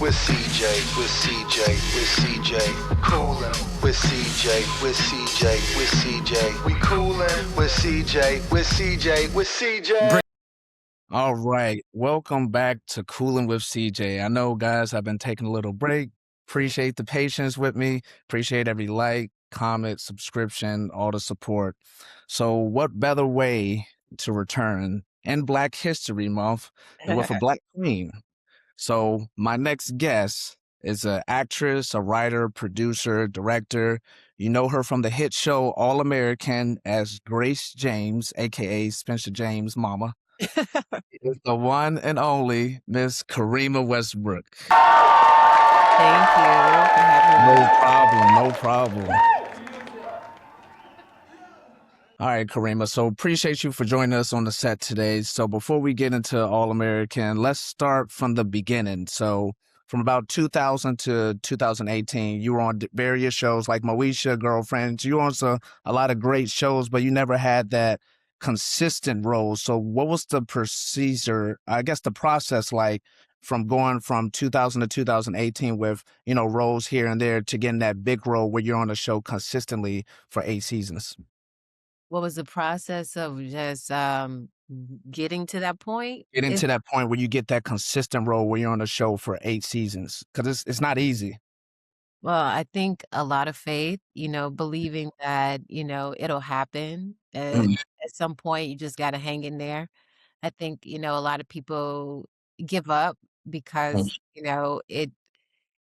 with CJ, with CJ, with CJ. Coolin' with CJ, with CJ, with CJ. We coolin' with CJ, with CJ, with CJ. All right, welcome back to Coolin' with CJ. I know, guys, I've been taking a little break. Appreciate the patience with me. Appreciate every like, comment, subscription, all the support. So, what better way to return in Black History Month than with a Black Queen? So, my next guest is an actress, a writer, producer, director. You know her from the hit show All American as Grace James, aka Spencer James' mama. It's the one and only Miss Karimah Westbrook. Thank you for having me. No problem, no problem. All right, Karimah. So appreciate you for joining us on the set today. So before we get into All American, let's start from the beginning. So from about 2000 to 2018, you were on various shows like Moesha, Girlfriends. You were on a lot of great shows, but you never had that consistent role. So what was the procedure, I guess the process like from going from 2000 to 2018 with, roles here and there to getting that big role where you're on a show consistently for 8 seasons? What was the process of just getting to that point? Getting to that point where you get that consistent role where you're on a show for 8 seasons, because it's not easy. Well, I think a lot of faith, believing that, it'll happen. Mm, At some point, you just got to hang in there. I think, a lot of people give up mm, because,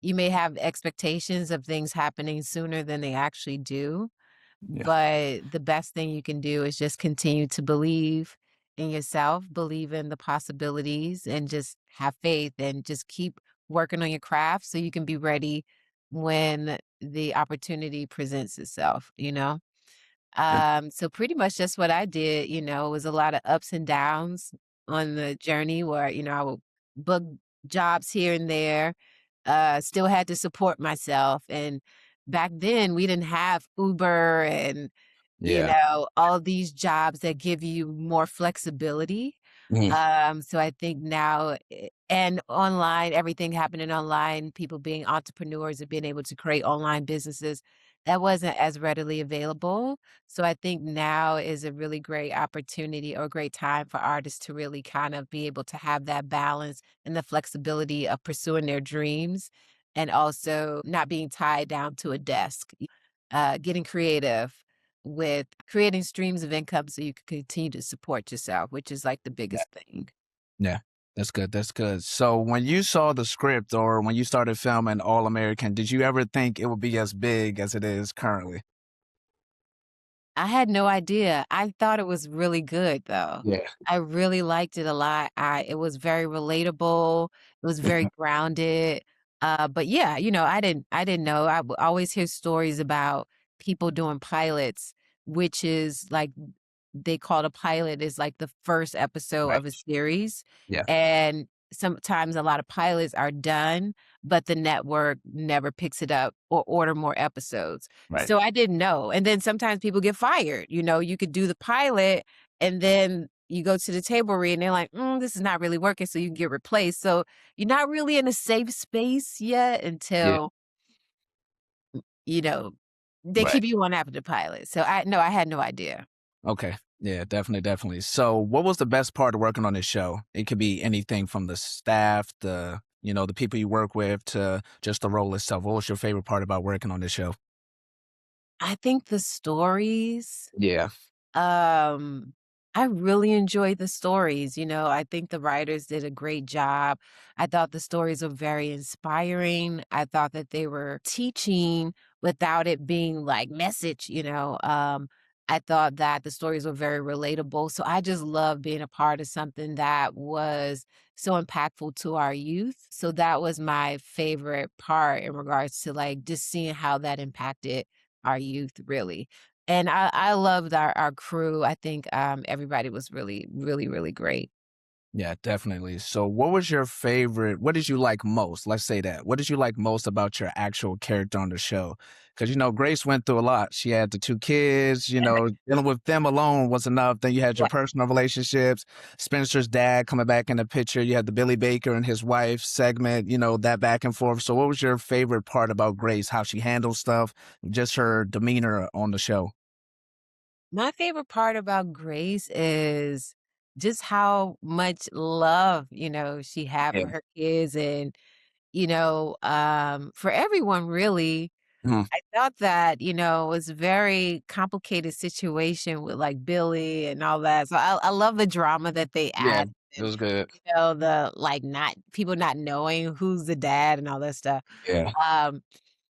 you may have expectations of things happening sooner than they actually do. yeah, But the best thing you can do is just continue to believe in yourself, believe in the possibilities, and just have faith and just keep working on your craft so you can be ready when the opportunity presents itself. yeah, So pretty much just what I did, it was a lot of ups and downs on the journey where, I would book jobs here and there, still had to support myself. And back then we didn't have Uber and, yeah, all these jobs that give you more flexibility. mhm, So I think now and online, everything happening online, people being entrepreneurs and being able to create online businesses, that wasn't as readily available. So I think now is a really great opportunity or a great time for artists to really kind of be able to have that balance and the flexibility of pursuing their dreams and also not being tied down to a desk. Getting creative with creating streams of income so you can continue to support yourself, which is like the yeah, biggest thing. yeah. That's good, that's good. So when you saw the script or when you started filming All American, did you ever think it would be as big as it is currently? I had no idea. I thought it was really good though. Yeah. I really liked it a lot. It was very relatable. It was very grounded. But yeah, I didn't know. Always hear stories about people doing pilots, which is like they called a pilot is like the first episode Right. of a series. Yeah. And sometimes a lot of pilots are done, but the network never picks it up or order more episodes. Right. So I didn't know. And then sometimes people get fired. You could do the pilot and then you go to the table read and they're like, this is not really working. So you get replaced. So you're not really in a safe space yet Yeah. until, you know, they Right. keep you on after the pilot. So I had no idea. Okay. Yeah, definitely, definitely. So what was the best part of working on this show? It could be anything from the staff, the people you work with to just the role itself. What was your favorite part about working on this show? I think the stories, Yeah. um, I really enjoyed the stories. I think the writers did a great job. I thought the stories were very inspiring. I thought that they were teaching without it being like message. I thought that the stories were very relatable. So I just love being a part of something that was so impactful to our youth. So that was my favorite part in regards to like just seeing how that impacted our youth really. And I loved our crew. I think everybody was really, really, really great. Yeah, definitely. So what did you like most? Let's say that. What did you like most about your actual character on the show? Because, Grace went through a lot. She had the two kids, dealing with them alone was enough. Then you had your Yeah. personal relationships, Spencer's dad coming back in the picture. You had the Billy Baker and his wife segment, that back and forth. So what was your favorite part about Grace, how she handles stuff, just her demeanor on the show? My favorite part about Grace is just how much love, she had Yeah. for her kids and, for everyone really. Mhm. I thought that, it was a very complicated situation with like Billy and all that. So I love the drama that they Yeah, add it and, was good. the like not people not knowing who's the dad and all that stuff. Yeah. Um,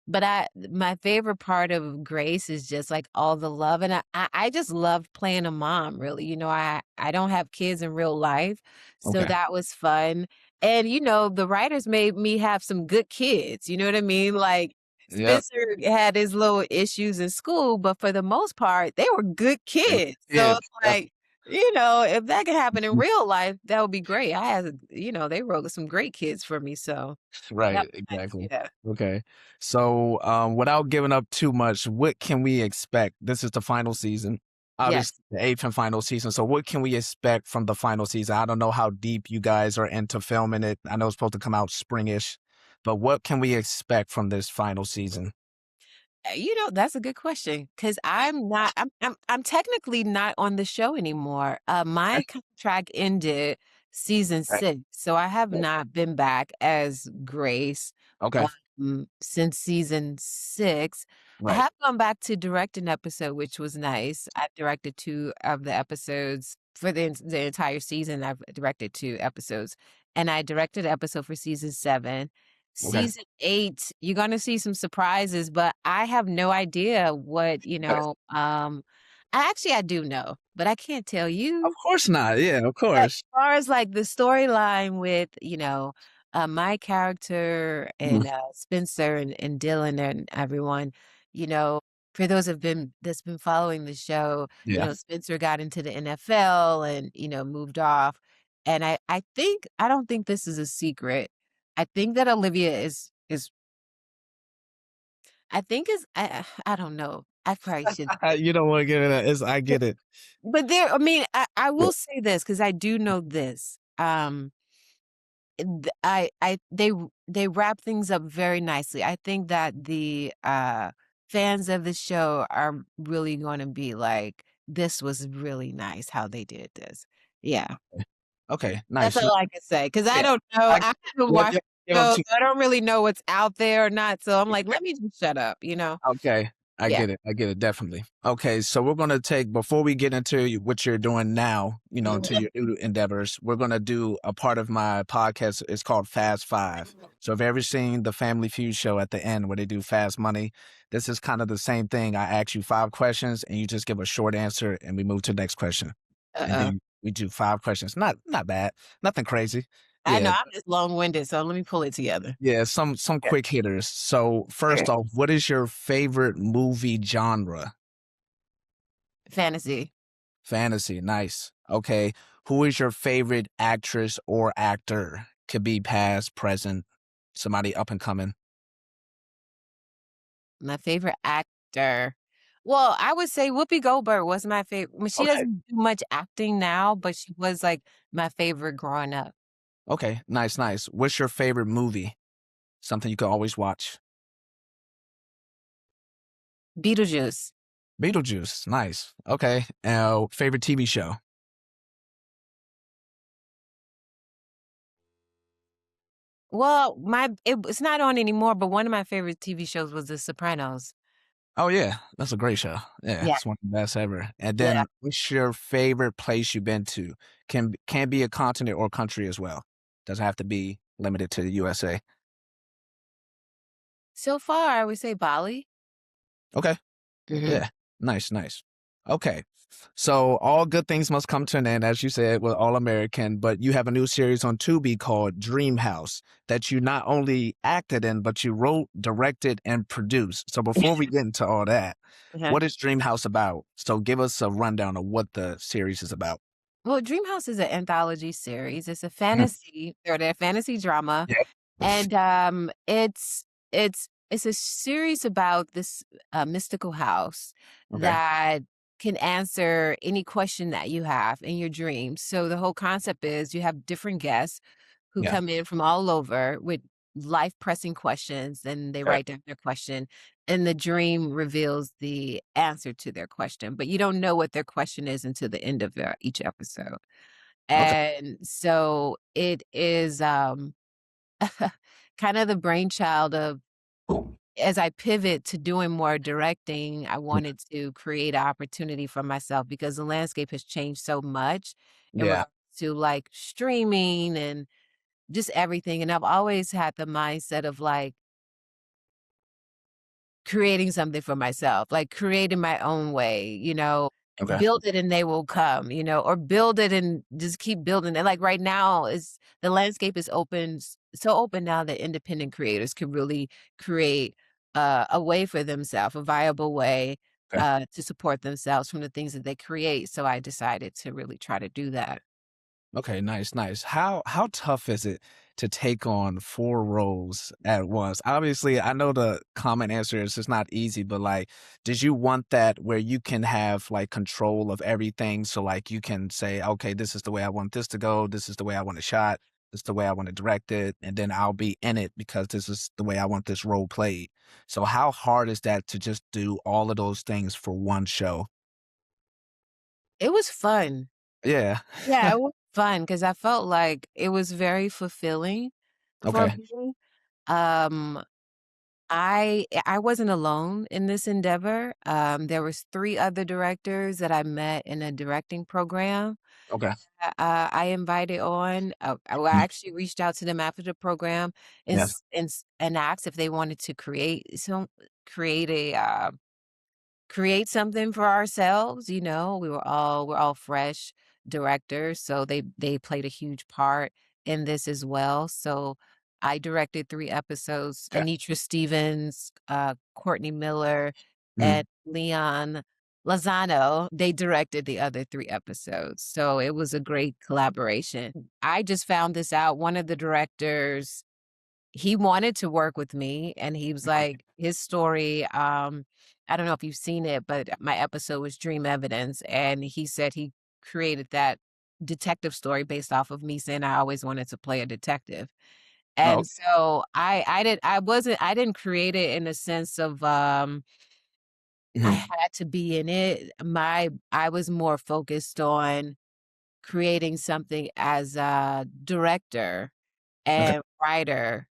but my favorite part of Grace is just, like, all the love, and I just love playing a mom, really, I don't have kids in real life, so Okay. that was fun, and, the writers made me have some good kids, you know what I mean? Like, Yep. Spencer had his little issues in school, but for the most part, they were good Good kids, so kids. it's Yep. like, if that could happen in real life, that would be great. I had they wrote some great kids for me, so that Right, was nice, exactly. yeah. Okay. So, without giving up too much, what can we expect? This is the final season, Yes. obviously the 8th and final season. So what can we expect from the final season? I don't know how deep you guys are into filming it. I know it's supposed to come out springish, but what can we expect from this final season? That's a good question because I'm technically not on the show anymore. Okay. My contract ended season Right. 6, so I have Right. not been back as Grace, Okay. since season 6. I Right. have gone back to direct an episode, which was nice. I directed 2 of the episodes for the entire season. I've directed 2 episodes, and I directed an episode for season 7. Okay. Season 8, you're gonna see some surprises, but I have no idea what, I do know, but I can't tell Of you. course not. Yeah, of But as course. far as, like, the storyline with, my character Mhm. and, Spencer and Dylan and everyone, you know, for those that's been following the show, Yeah. Spencer got into the NFL and, moved off, and I don't think this is a secret. I think that Olivia is I think is I don't know. I probably should You don't want to give it a, it's, I get it. but I mean, I Yeah. will say this because I do know this, I they wrap things up very nicely. I think that the, fans of the show are really gonna be like, "This was really nice how they did this." Yeah, Okay. that's Nice. all I can say because I Yeah. don't know. I I haven't yeah, watched give the them show, two. so I don't really know what's out there or not, so I'm like, "Let me just shut up," you know? Okay. I Yeah. get it. I get it. Definitely. Okay. So we're going to take, before we get into what you're doing now, into Mhm. your new endeavors, we're going to do a part of my podcast. It's called Fast Five. So if you've ever seen the Family Feud show at the end where they do fast money, this is kind of the same thing. I ask you 5 questions and you just give a short answer and we move to the next question. And Uh-oh. then we do 5 questions. Not bad. Nothing crazy. I know Yeah. I'm just long-winded, so let me pull it together. Yeah, some Yeah. quick hitters. So first Okay. off, what is your favorite movie genre? Fantasy. Fantasy, nice. Okay. Who is your favorite actress or actor? Could be past, present, somebody up and coming. My favorite actor. Well, I would say Whoopi Goldberg was my favorite. I mean, she Okay. doesn't do much acting now, but she was, like, my favorite growing up. Okay. Nice, nice. What's your favorite movie? Something you can always watch. Beetlejuice. Beetlejuice, nice. Okay. Favorite TV show. Well, it's not on anymore, but one of my favorite TV shows was The Sopranos. Oh yeah, that's a great show. Yeah, Yeah, it's one of the best ever. And yeah. then, what's your favorite place you've been to? Can be a continent or country as well. Doesn't have to be limited to the USA. So far, I would say Bali. Okay. Mhm. Yeah. Nice, nice. Okay. So all good things must come to an end, as you said, with All American, but you have a new series on Tubi called Dream House that you not only acted in, but you wrote, directed, and produced. So before we get into all that, Uh-huh. what is Dream House about? So give us a rundown of what the series is about. Well, Dream House is an anthology series. It's a fantasy or a fantasy drama, Yeah. and it's a series about this mystical house Okay. that can answer any question that you have in your dreams. So the whole concept is you have different guests who Yeah. come in from all over with life pressing questions, and they Okay. write down their question, and the dream reveals the answer to their question, but you don't know what their question is until the end of each episode. Okay. And so it is kind of the brainchild of, as I pivot to doing more directing, I wanted to create an opportunity for myself because the landscape has changed so much in Yeah. regards to like streaming and just everything. And I've always had the mindset of like creating something for myself, like creating my own way, Okay. build it and they will come, or build it and just keep building it. Like right now is the landscape is open, so open now that independent creators can really create a way for themselves, a viable way Okay. to support themselves from the things that they create. So I decided to really try to do that. Okay, nice, nice. How tough is it to take on 4 roles at once? Obviously, I know the common answer is it's not easy, but, like, did you want that where you can have, like, control of everything so, like, you can say, "Okay, this is the way I want this to go, this is the way I want it shot, this is the way I wanna direct it, and then I'll be in it because this is the way I want this role played." So how hard is that to just do all of those things for one show? It was fun. Yeah. Yeah, it was fun because I felt like it was very fulfilling for Okay. me. Um, I wasn't alone in this endeavor. There was 3 other directors that I met in a directing program. Okay. I invited on. I Mm. actually reached out to them after the program Yes. and asked if they wanted to create a create something for ourselves. We're all fresh directors, so they played a huge part in this as well. So I directed 3 episodes. Okay. Anitra Stevens, Courtney Miller, Mhm. and Leon Lozano, they directed the other 3 episodes. So it was a great collaboration. I just found this out. One of the directors, he wanted to work with me, and he was like his story, I don't know if you've seen it, but my episode was Dream Evidence, and he said he created that detective story based off of me saying I always wanted to play a detective. Oh, And so I didn't create it in a sense of, I mhm. had to be in it. I was more focused on creating something as a director Okay. and writer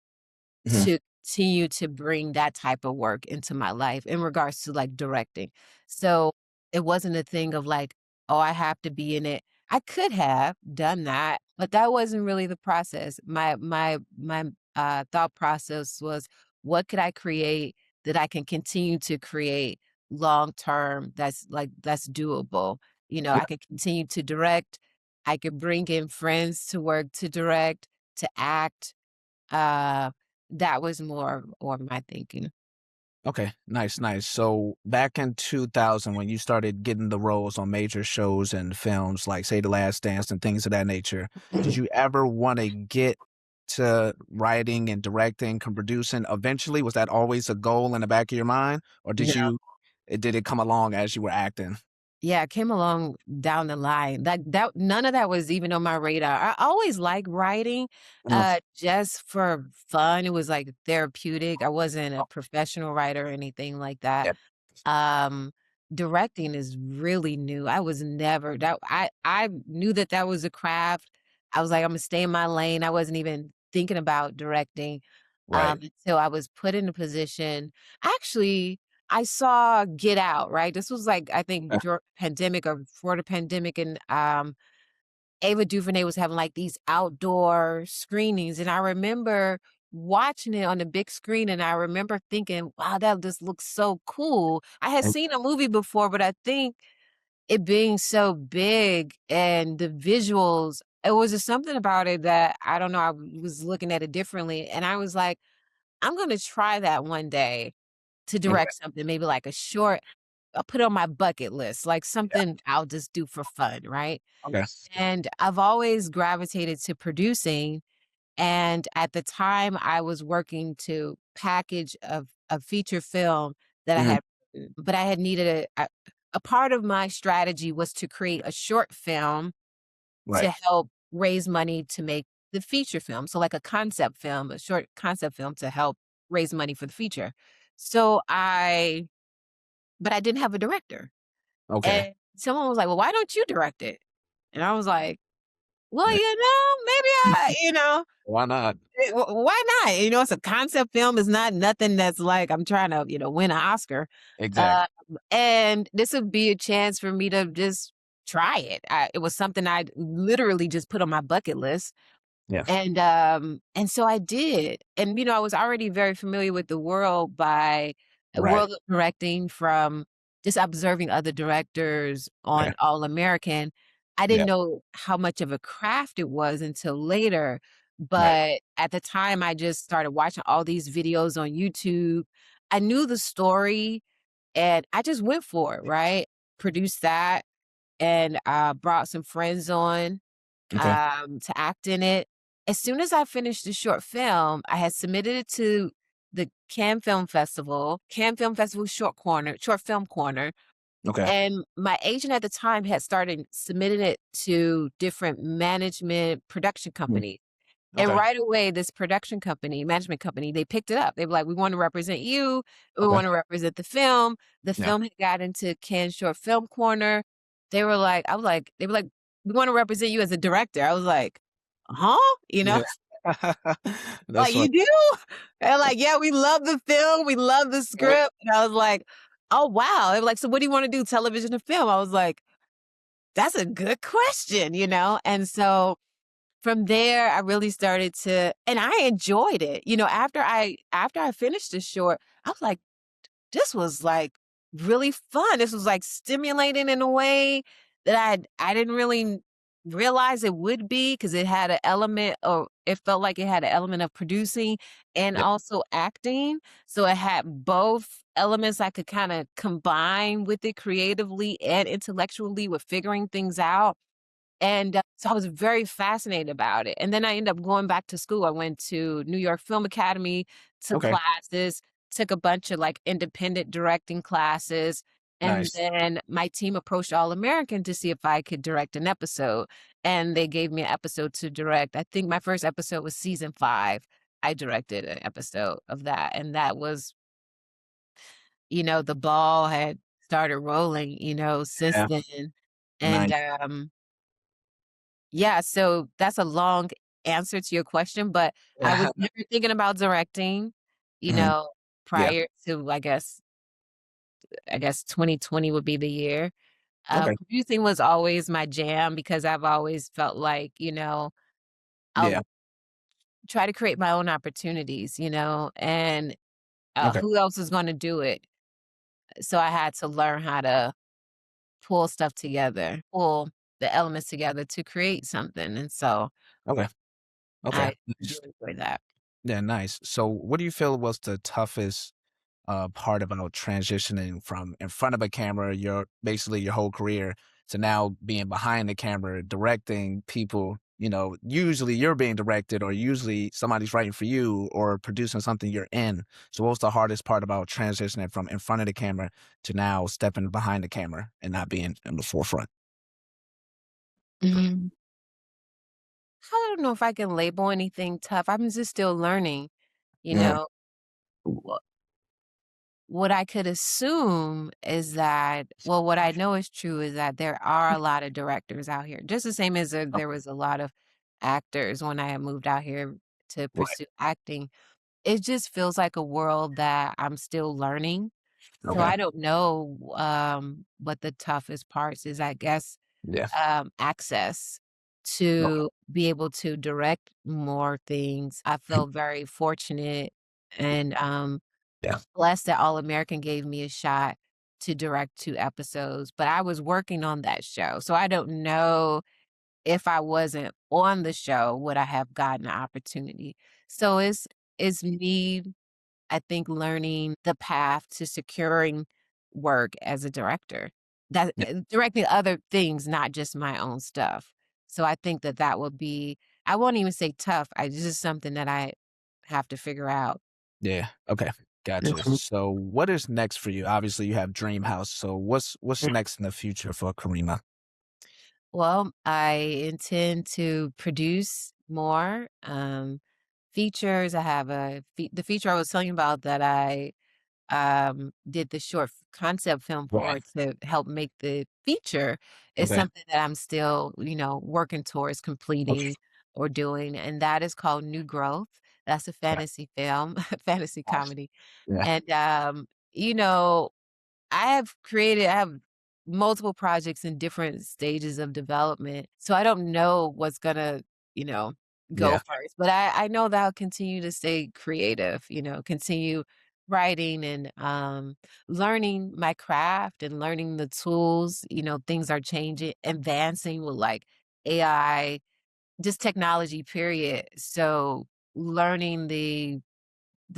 Mhm. to continue to bring that type of work into my life in regards to, like, directing. So, it wasn't a thing of like, "Oh, I have to be in it." I could have done that, but that wasn't really the process. My thought process was, "What could I create that I can continue to create long term that's doable?" Yeah. I could continue to direct, I could bring in friends to work to direct, to act, uh, that was more or my thinking. Okay. Nice, nice. So back in 2000, when you started getting the roles on major shows and films like, say, The Last Dance and things of that nature, did you ever want to get to writing and directing and producing eventually? Was that always a goal in the back of your mind, or No. did it come along as you were acting? Yeah, it came along down the line. That none of that was even on my radar. I always liked writing, Mhm. just for fun. It was like therapeutic. I wasn't a professional writer or anything like that. Yeah. Um, Directing is really new. I was never that I knew that that was a craft. I was like, "Imma stay in my lane." I wasn't even thinking about directing, Right. until I was put in a position. Actually, I saw Get Out, right? This was, like, I think Yeah. during pandemic or before the pandemic, and, Ava DuVernay was having, like, these outdoor screenings, and I remember watching it on the big screen, and I remember thinking, "Wow, that just looks so cool." I had Mm. seen a movie before, but I think it being so big and the visuals, it was just something about it that I don't know, I was looking at it differently, and I was like, "I'm gonna try that one day to Okay. direct something, maybe like a short." I'll put on my bucket list, like Yeah. something I'll just do for fun, right? Okay. And I've always gravitated to producing. And at the time, I was working to package a feature film that I Mhm. had written, but I had needed a part of my strategy was to create a short film Right. to help raise money to make the feature film. So like a concept film, a short concept film to help raise money for the feature. So but I didn't have a director. Okay. And someone was like, "Well, why don't you direct it?" And I was like, "Well, Yeah. maybe Why not? why not? It's a concept film. It's not nothing that's like I'm trying to, win an Oscar. Exactly. Um, and this would be a chance for me to just try it. It was something I'd literally just put on my bucket list. Yeah. And so I did. And I was already very familiar with the world by Right. world of directing from just observing other directors Okay. on All American. I Yeah. didn't know how much of a craft it was until later. Right. But at the time I just started watching all these videos on YouTube. I knew the story and I just went for it, right? Produced that and brought some friends on Okay. to act in it. As soon as I finished the short film, I had submitted it to the Cannes Film Festival short film corner. Okay. And my agent at the time had started submitting it to different management production Mhm. companies. And Okay. right away, this management company, they picked it up. They were like, "We want to represent you. We Okay. want to represent the film." The Yeah. film had got into Cannes Short Film Corner. They were like, "We want to represent you as a director." I was like, "Huh?" Yeah. That's Like, what. "You do?" And like, "Yeah, we love the film. We love the Right. script." And I was like, "Oh, wow." They were like, "So what do you want to do, television or film?" I was like, "That's a good question?" And so from there, I really started to and I enjoyed it. After I finished the short, I was like, "This was, like, really fun." This was, like, stimulating in a way that I didn't really realize it would be because it felt like it had an element of producing and Yeah. also acting. So it had both elements I could kinda combine with it creatively and intellectually with figuring things out. And, so I was very fascinated about it, and then I ended up going back to school. I went to New York Film Academy, took Okay. classes, took a bunch of, like, independent directing classes, and Nice. then my team approached All American to see if I could direct an episode, and they gave me an episode to direct. I think my first episode was season 5. I directed an episode of that, and that was the ball had started rolling, since Yeah. then, and, Nice. yeah, so that's a long answer to your question, but I was Yeah. never thinking about directing, you Mhm. know, Yeah. prior to, I guess 2020 would be the year. Okay. Producing was always my jam because I've always felt like, Yeah. I'll try to create my own opportunities, and Okay. who else is gonna do it? So I had to learn how to pull stuff together, pull the elements together to create something, and so Okay. Okay. I do Nice. enjoy that. Yeah, nice. So what do you feel was the toughest part about transitioning from in front of a camera, basically your whole career, to now being behind the camera, directing people? Usually you're being directed, or usually somebody's writing for you, or producing something you're in. So what's the hardest part about transitioning from in front of the camera to now stepping behind the camera and not being in the forefront? Mhm. I don't know if I can label anything tough. I'm just still learning, you Mhm. know. Wha what I could assume is that what I know is true is that there are a lot of directors out here, just the same as Oh, there was a lot of actors when I had moved out here to right. pursue acting. It just feels like a world that I'm still learning. So Okay. I don't know, what the toughest parts is, I guess, Yeah. access Okay. to be able to direct more things. I feel very fortunate and Yeah. blessed that All American gave me a shot to direct 2 episodes, but I was working on that show. So I don't know if I wasn't on the show, would I have gotten the opportunity. So it's me, I think, learning the path to securing work as a director. That Yeah. directing other things, not just my own stuff. So I think that that would be I won't even say tough, this is something that I have to figure out. Yeah. Okay. Gotcha. Mhm. So what is next for you? Obviously you have Dream House. So what's next in the future for Karima? Well, I intend to produce more, features. I have the feature I was telling you about that I did the short concept film Right. for to help make the feature is Okay. something that I'm still, working towards Okay. completing or doing, and that is called New Growth. That's a Okay. fantasy film, fantasy Nice. comedy. Yeah. And, you know, I have multiple projects in different stages of development, so I don't know what's gonna, you know, go Yeah. first, but I know that I'll continue to stay creative, continue writing and, learning my craft and learning the tools, things are changing, advancing with, like, AI, just technology, period, so learning the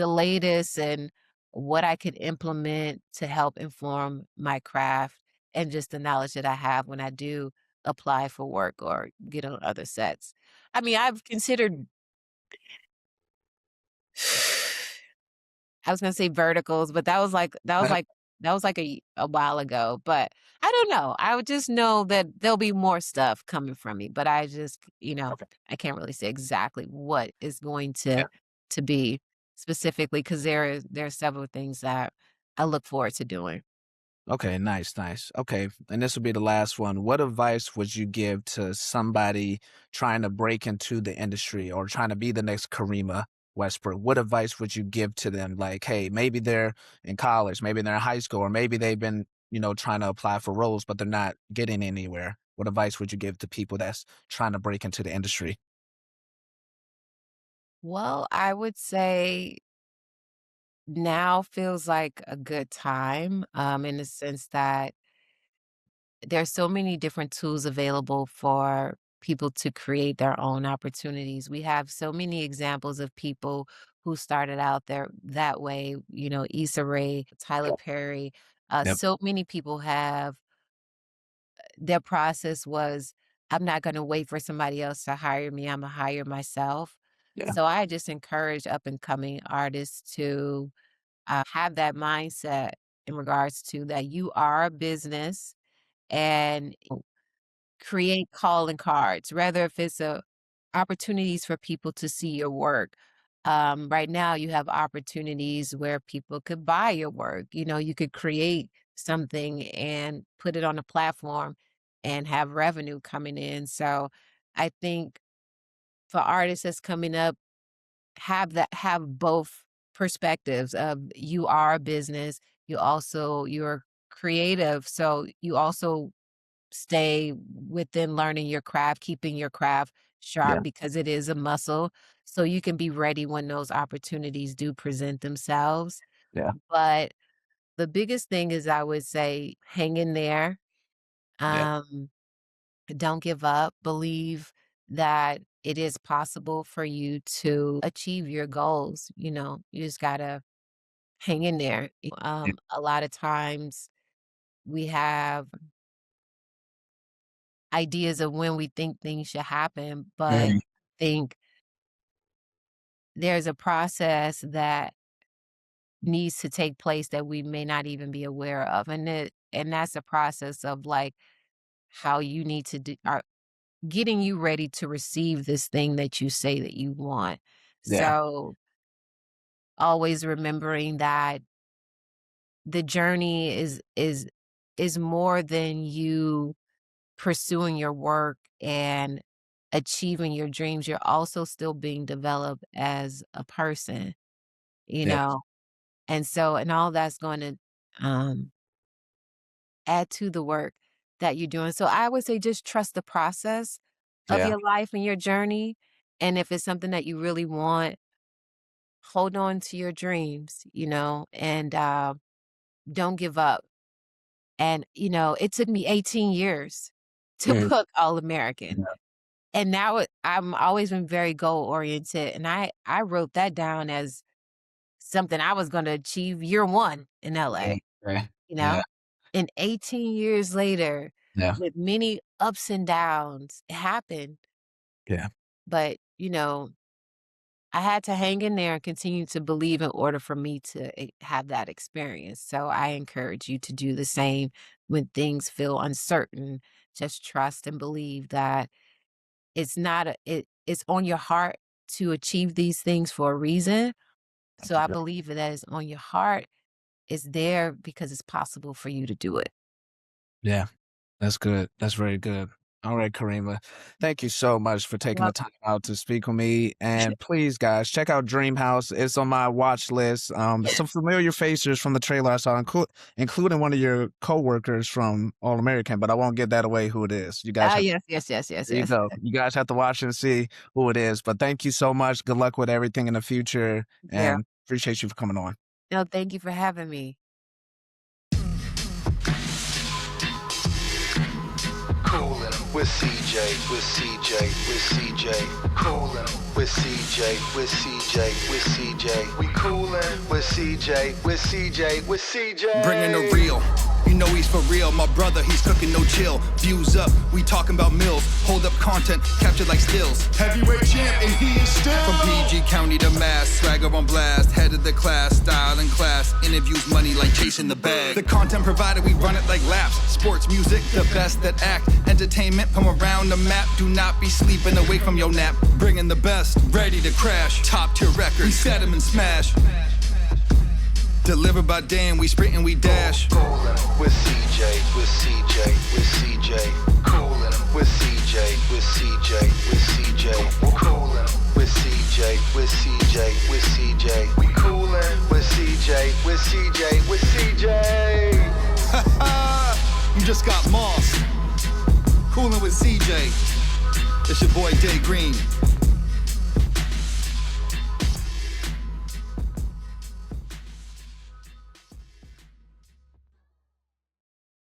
latest and what I could implement to help inform my craft and just the knowledge that I have when I do apply for work or get on other sets. I mean, I've considered I was gonna say verticals, but that was like a while ago, but I don't know. I would just know that there'll be more stuff coming from me, but I just, Okay. I can't really say exactly what is going Yeah. to be specifically because there are several things that I look forward to doing. Okay, nice, nice. Okay, and this will be the last one. What advice would you give to somebody trying to break into the industry or trying to be the next Karima Westbrook? What advice would you give to them? Like, hey, maybe they're in college, maybe they're in high school, or maybe they've been, trying to apply for roles, but they're not getting anywhere. What advice would you give to people that's trying to break into the industry? Well, I would say now feels like a good time, in the sense that there's so many different tools available for people to create their own opportunities. We have so many examples of people who started out there that way, Issa Rae, Tyler Yep. Perry. Yep. So many people have their process was, I'm not going to wait for somebody else to hire me. I'm going to hire myself. Yeah. So I just encourage up and coming artists to have that mindset in regards to that you are a business and create calling cards, rather if it's opportunities for people to see your work. Right now, you have opportunities where people could buy your work. You could create something and put it on a platform and have revenue coming in. So I think for artists that's coming up, have both perspectives of you are a business, you're creative. So you also stay within learning your craft, keeping your craft Yeah. sharp because it is a muscle. So you can be ready when those opportunities do present themselves. Yeah. But the biggest thing is I would say hang in there. Yep. Um, don't give up. Believe that it is possible for you to achieve your goals. You just gotta hang in there. Yeah. A lot of times we have ideas of when we think things should happen, but Mhm. think there's a process that needs to take place that we may not even be aware of. And that's a process of like how you need to do are getting you ready to receive this thing that you say that you want. Yeah. So always remembering that the journey is more than you pursuing your work and achieving your dreams. You're also still being developed as a person, you Yeah. know? And all that's going to um, add to the work that you're doing. So I would say just trust the process of Yeah. your life and your journey. And if it's something that you really want, hold on to your dreams, and don't give up. And, it took me 18 years to Mhm. book All American. Yeah. And now I'm always been very goal oriented. And I wrote that down as something I was going to achieve year one in Yeah. LA. Okay. you Yeah. know? And 18 years later, Yeah. with many ups and downs, it happened, Yeah. but, I had to hang in there and continue to believe in order for me to have that experience. So I encourage you to do the same when things feel uncertain. Just trust and believe that it's on your heart to achieve these things for a reason. So That's I good. believe that it's on your heart. It's there because it's possible for you to do it. Yeah. That's good. That's very good. All right, Karima. Thank you so much for taking the Well, time out to speak with me. And please, guys, check out Dream House. It's on my watch list. Some familiar faces from the trailer I saw, including one of your coworkers from All American, but I won't give that away who it is. You guys ah, have yes, yes, yes, yes, there you yes. go. You guys have to watch and see who it is. But thank you so much. Good luck with everything in the future, Yeah. and appreciate you for coming on. No, thank you for having me. Coolin' with CJ, with CJ, with CJ. Coolin' with CJ, with CJ, with CJ. We coolin' with CJ, with CJ, with CJ. Bringing the real. You know he's for real, my brother, he's cooking no chill. Views up, we talking about mills. Hold up content, captured like stills. Heavyweight champ, and he is still From PG County to Mass, swagger on blast. Head of the class, style and class. Interviews money like chasing the bag. The content provided, we run it like laps. Sports music, the best that act. Entertainment from around the map. Do not be sleeping away from your nap. Bringing the best, ready to crash. Top tier records, we set them and smash. Delivered by Dan, we sprint and we dash. Coolin' with CJ, with CJ, with CJ. Coolin' with CJ, with CJ, with CJ. Coolin' with CJ, with CJ, with CJ. We coolin' with CJ, with CJ, with CJ. You just got moss. Coolin' with CJ. It's your boy Day Green.